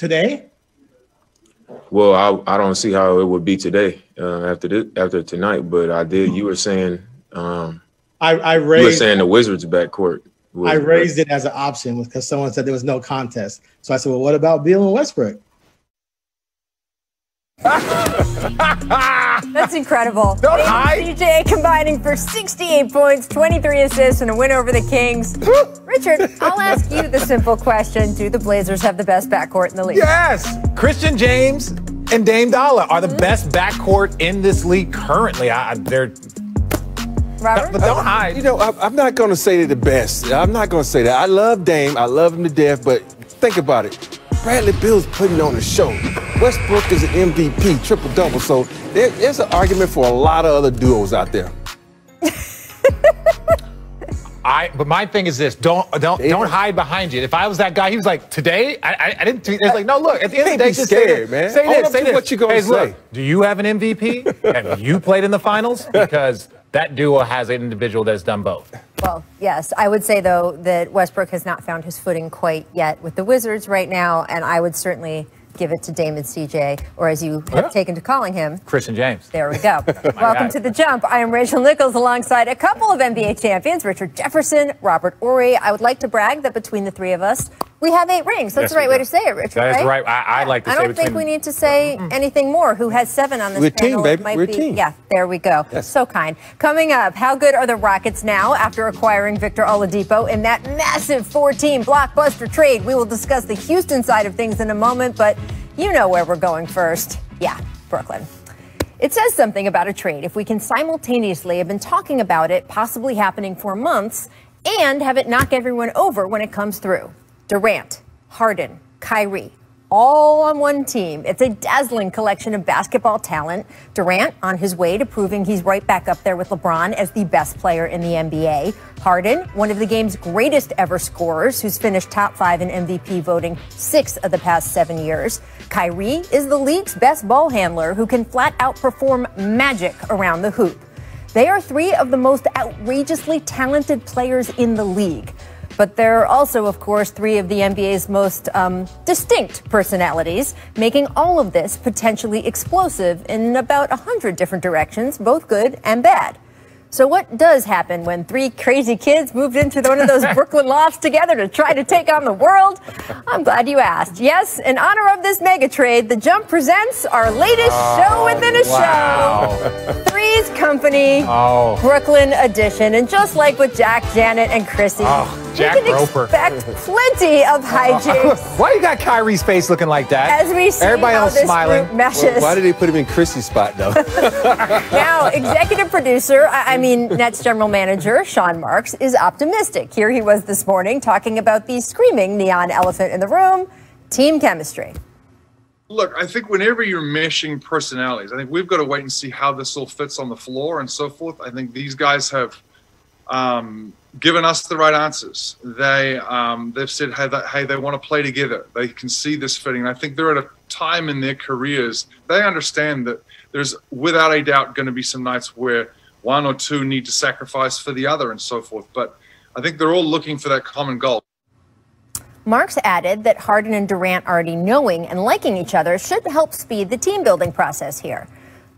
today? Well, I don't see how it would be today after tonight. But you were saying I you were saying the Wizards backcourt. I raised it as an option because someone said there was no contest. So I said, well, what about Beal and Westbrook? That's incredible. Don't hide. CJ combining for 68 points, 23 assists, and a win over the Kings. Richard, I'll ask you the simple question. Do the Blazers have the best backcourt in the league? Yes. Christian James and Dame Dollar are the best backcourt in this league currently. They're Robert? But don't hide. You know, I'm not going to say they're the best. I'm not going to say that. I love Dame. I love him to death. But think about it. Bradley Beal's putting on the show. Westbrook is an MVP, triple-double. So there's an argument for a lot of other duos out there. But my thing is this: don't hide behind you. If I was that guy, he was like, today I didn't. It's like, no, look. At the end of the day, just scared, man. Say this. What you gonna say? Look, do you have an MVP? Have you played in the finals? Because that duo has an individual that's done both. Well, yes. I would say, though, that Westbrook has not found his footing quite yet with the Wizards right now, and I would certainly give it to Dame and CJ, or as you have taken to calling him, Christian James. There we go. Welcome to The Jump. I am Rachel Nichols alongside a couple of NBA champions, Richard Jefferson, Robert Horry. I would like to brag that between the three of us, we have 8 rings. That's the right way to say it, Richard. That is right. I like to say I don't think we need to say anything more. Who has 7 on this We're panel? team, baby. We're team. Yeah, there we go. Yes. So kind. Coming up, how good are the Rockets now after acquiring Victor Oladipo in that massive 4-team blockbuster trade? We will discuss the Houston side of things in a moment, but you know where we're going first. Yeah, Brooklyn. It says something about a trade if we can simultaneously have been talking about it possibly happening for months and have it knock everyone over when it comes through. Durant, Harden, Kyrie, all on one team. It's a dazzling collection of basketball talent. Durant on his way to proving he's right back up there with LeBron as the best player in the NBA. Harden, one of the game's greatest ever scorers, who's finished top 5 in MVP voting 6 of the past 7 years. Kyrie is the league's best ball handler who can flat out perform magic around the hoop. They are 3 of the most outrageously talented players in the league. But they're also, of course, 3 of the NBA's most distinct personalities, making all of this potentially explosive in about 100 different directions, both good and bad. So what does happen when 3 crazy kids moved into one of those Brooklyn lofts together to try to take on the world? I'm glad you asked. Yes, in honor of this mega trade, The Jump presents our latest show within a show. Three's Company, Brooklyn edition. And just like with Jack, Janet, and Chrissy, Jack you can Roper. expect plenty of hijinks. Why you got Kyrie's face looking like that? As we see everybody how else this smiling. group meshes. Well, why did they put him in Chrissy's spot, though? Now, executive producer, Nets general manager Sean Marks is optimistic. Here he was this morning talking about the screaming neon elephant in the room, team chemistry. Look, I think whenever you're meshing personalities, I think we've got to wait and see how this all fits on the floor and so forth. I think these guys have given us the right answers. They've said, hey, they want to play together. They can see this fitting. I think they're at a time in their careers, they understand that there's without a doubt going to be some nights where 1 or 2 need to sacrifice for the other and so forth. But I think they're all looking for that common goal. Marks added that Harden and Durant already knowing and liking each other should help speed the team building process here.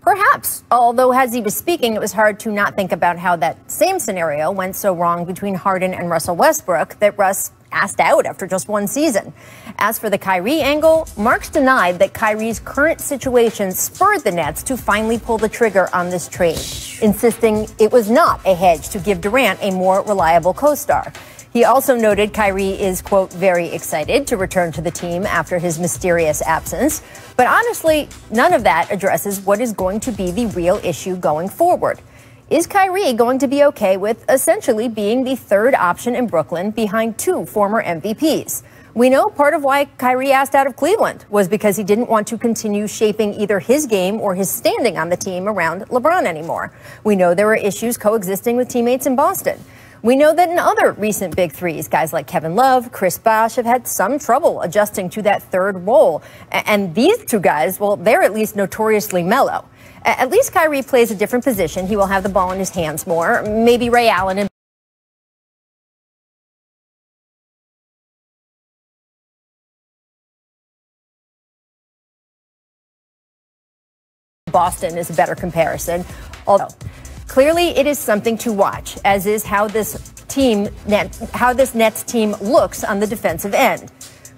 Perhaps, although as he was speaking, it was hard to not think about how that same scenario went so wrong between Harden and Russell Westbrook that Russ asked out after just 1 season. As for the Kyrie angle, Marks denied that Kyrie's current situation spurred the Nets to finally pull the trigger on this trade, insisting it was not a hedge to give Durant a more reliable co-star. He also noted Kyrie is, quote, very excited to return to the team after his mysterious absence. But honestly, none of that addresses what is going to be the real issue going forward. Is Kyrie going to be okay with essentially being the 3rd option in Brooklyn behind 2 former MVPs? We know part of why Kyrie asked out of Cleveland was because he didn't want to continue shaping either his game or his standing on the team around LeBron anymore. We know there were issues coexisting with teammates in Boston. We know that in other recent big threes, guys like Kevin Love, Chris Bosh have had some trouble adjusting to that 3rd role. And these 2 guys, well, they're at least notoriously mellow. At least Kyrie plays a different position. He will have the ball in his hands more. Maybe Ray Allen and Boston is a better comparison. Although, clearly it is something to watch, as is how this Nets team looks on the defensive end.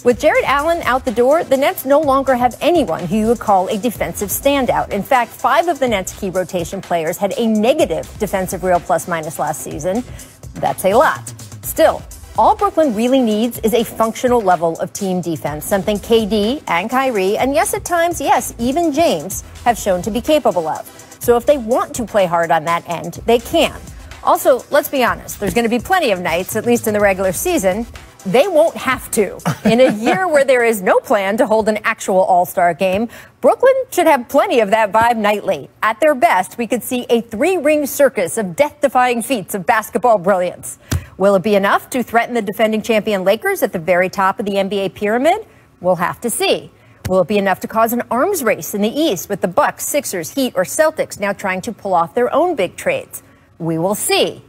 With Jarrett Allen out the door, the Nets no longer have anyone who you would call a defensive standout. In fact, 5 of the Nets' key rotation players had a negative defensive real plus-minus last season. That's a lot. Still, all Brooklyn really needs is a functional level of team defense, something KD and Kyrie, and yes, at times, yes, even James, have shown to be capable of. So if they want to play hard on that end, they can. Also, let's be honest, there's going to be plenty of nights, at least in the regular season, they won't have to. In a year where there is no plan to hold an actual all-star game, Brooklyn should have plenty of that vibe nightly. At their best, we could see a 3-ring circus of death-defying feats of basketball brilliance. Will it be enough to threaten the defending champion Lakers at the very top of the NBA pyramid? We'll have to see. Will it be enough to cause an arms race in the East with the Bucks, Sixers, Heat, or Celtics now trying to pull off their own big trades? We will see.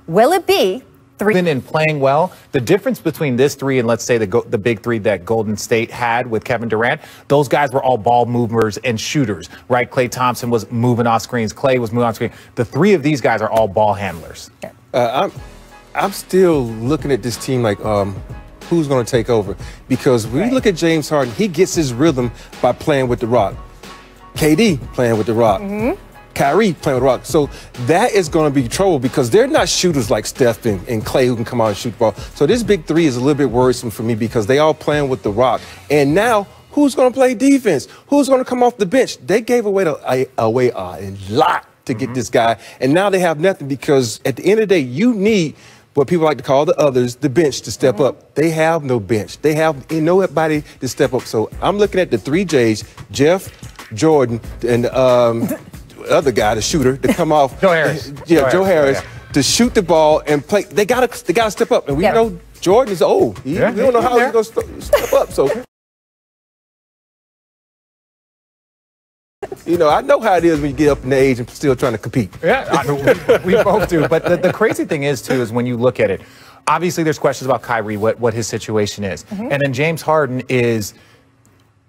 Will it be 3? And playing well, the difference between this 3 and let's say the big 3 that Golden State had with Kevin Durant, those guys were all ball movers and shooters, right? Klay Thompson was moving off screens. Klay was moving off screen. The 3 of these guys are all ball handlers. I'm still looking at this team like, who's going to take over? Because when you look at James Harden, he gets his rhythm by playing with the rock. KD playing with the rock. Kyrie playing with the rock. So that is going to be trouble because they're not shooters like Steph and Klay who can come out and shoot the ball. So this big 3 is a little bit worrisome for me because they all playing with the rock. And now, who's going to play defense? Who's going to come off the bench? They gave away a lot to get this guy. And now they have nothing because at the end of the day, you need what people like to call the others, the bench, to step up. They have no bench. They have nobody to step up. So I'm looking at the 3 J's, Jeff, Jordan, and the other guy, the shooter, to come off. Joe Harris. Joe Harris, to shoot the ball and play. They gotta step up. And we know Jordan is old. We don't know how he's going to step up. So, you know, I know how it is when you get up in age and still trying to compete. Yeah, we both do. But the crazy thing is, too, is when you look at it, obviously there's questions about Kyrie, what his situation is. And then James Harden is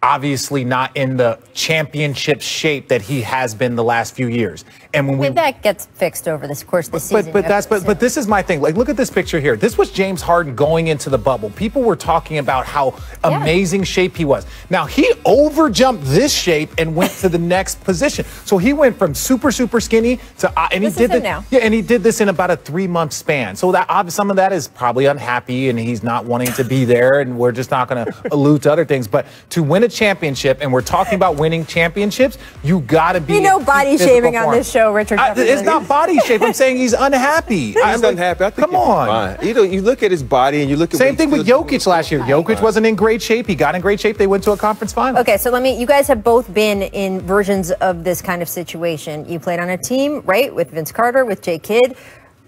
obviously not in the championship shape that he has been the last few years. And when that gets fixed over the course of the season. But this is my thing. Like, look at this picture here. This was James Harden going into the bubble. People were talking about how amazing shape he was. Now he overjumped this shape and went to the next position. So he went from super skinny to and he did this. Yeah, and he did this in about a 3-month span. So that some of that is probably unhappy and he's not wanting to be there. And we're just not going to allude to other things. But to win a championship, and we're talking about winning championships, you got to be. You know, body shaming on this show, Richard. It's not body shape. I'm saying he's unhappy. He's unhappy. I think come on. You know, you look at his body and you look at same thing with Jokic last year. Jokic wasn't in great shape. He got in great shape. They went to a conference final. Okay, so you guys have both been in versions of this kind of situation. You played on a team, right, with Vince Carter, with Jay Kidd.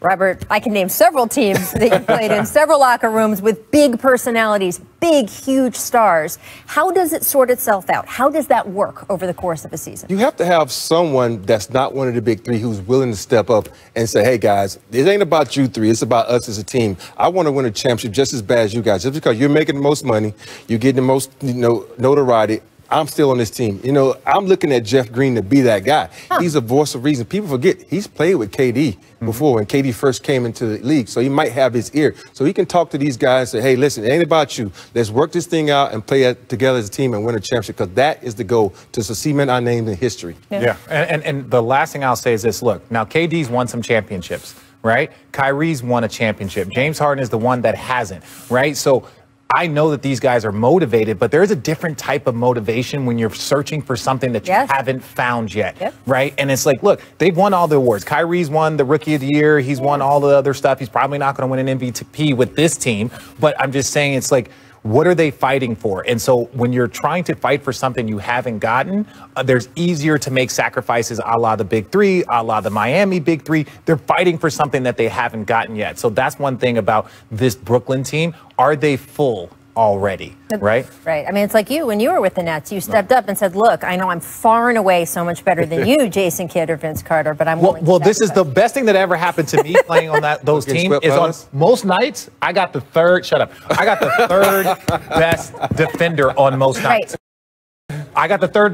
Robert, I can name several teams that you played in, several locker rooms with big personalities, big, huge stars. How does it sort itself out? How does that work over the course of a season? You have to have someone that's not one of the big 3 who's willing to step up and say, hey, guys, it ain't about you 3. It's about us as a team. I want to win a championship just as bad as you guys. Just because you're making the most money, you're getting the most notoriety, I'm still on this team. You know, I'm looking at Jeff Green to be that guy. He's a voice of reason. People forget he's played with KD before when KD first came into the league. So he might have his ear. So he can talk to these guys and say, hey, listen, it ain't about you. Let's work this thing out and play it together as a team and win a championship because that is the goal, to cement our name in history. Yeah. And the last thing I'll say is this. Look, now KD's won some championships, right? Kyrie's won a championship. James Harden is the one that hasn't, right? So I know that these guys are motivated, but there is a different type of motivation when you're searching for something that you haven't found yet, right? And it's like, look, they've won all the awards. Kyrie's won the Rookie of the Year. He's won all the other stuff. He's probably not going to win an MVP with this team, but I'm just saying it's like, what are they fighting for? And so when you're trying to fight for something you haven't gotten, there's easier to make sacrifices a la the Big 3, a la the Miami Big 3. They're fighting for something that they haven't gotten yet. So that's one thing about this Brooklyn team. Are they full already, right? Right. I mean, it's like you, when you were with the Nets, you stepped up and said, look, I know I'm far and away so much better than you, Jason Kidd or Vince Carter, but I'm willing to this is the best thing that ever happened to me playing on those teams is on most nights, I got the third best defender on most nights. I got the third